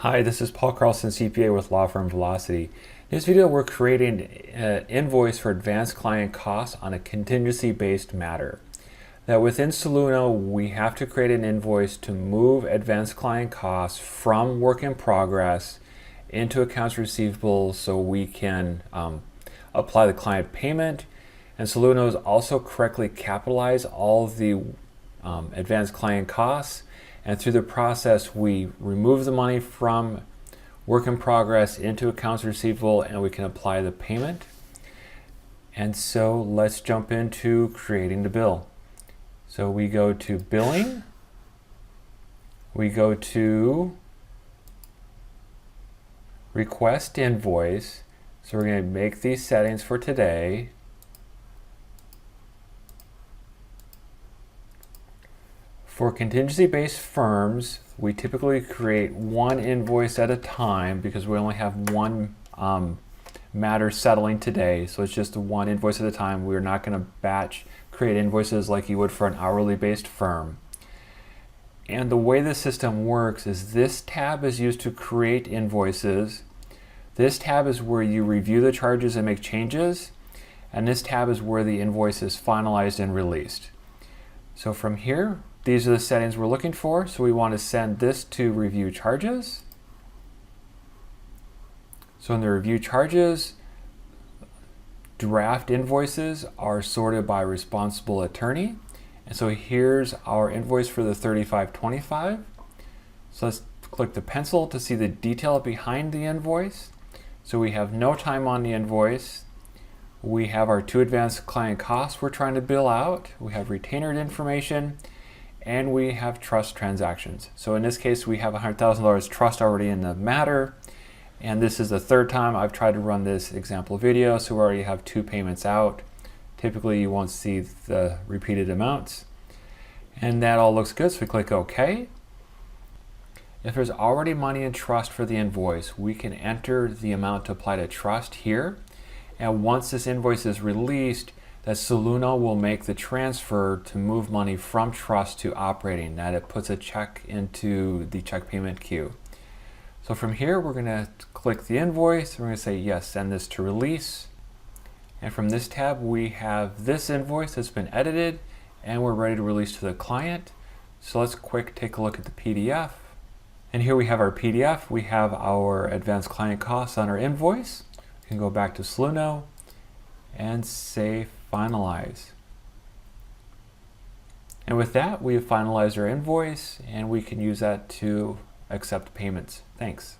Hi, this is Paul Carlson, CPA with Law Firm Velocity. In this video, we're creating an invoice for advanced client costs on a contingency-based matter. Now, within Soluno, we have to create an invoice to move advanced client costs from work in progress into accounts receivable so we can apply the client payment. And Soluno is also correctly capitalize all of the advanced client costs. And through the process, we remove the money from work in progress into accounts receivable and we can apply the payment. And so let's jump into creating the bill. So we go to billing, we go to request invoice. So we're going to make these settings for today. For contingency-based firms, we typically create one invoice at a time because we only have one matter settling today. So it's just one invoice at a time. We're not going to batch create invoices like you would for an hourly-based firm. And the way the system works is this tab is used to create invoices. This tab is where you review the charges and make changes. And this tab is where the invoice is finalized and released. So from here, these are the settings we're looking for. So we want to send this to review charges. So in the review charges, draft invoices are sorted by responsible attorney. And so here's our invoice for the 3525. So let's click the pencil to see the detail behind the invoice. So we have no time on the invoice. We have our two advanced client costs we're trying to bill out. We have retainer information. And we have trust transactions. So in this case, we have $100,000 trust already in the matter. And this is the third time I've tried to run this example video. So we already have two payments out. Typically, you won't see the repeated amounts. And that all looks good, so we click OK. If there's already money in trust for the invoice, we can enter the amount to apply to trust here. And once this invoice is released, that Soluno will make the transfer to move money from trust to operating, that it puts a check into the check payment queue. So from here, we're going to click the invoice. We're going to say, yes, send this to release. And from this tab, we have this invoice that's been edited and we're ready to release to the client. So let's take a look at the PDF. And here we have our PDF. We have our advanced client costs on our invoice. We can go back to Soluno and say finalize. And with that, we have finalized our invoice and we can use that to accept payments. Thanks.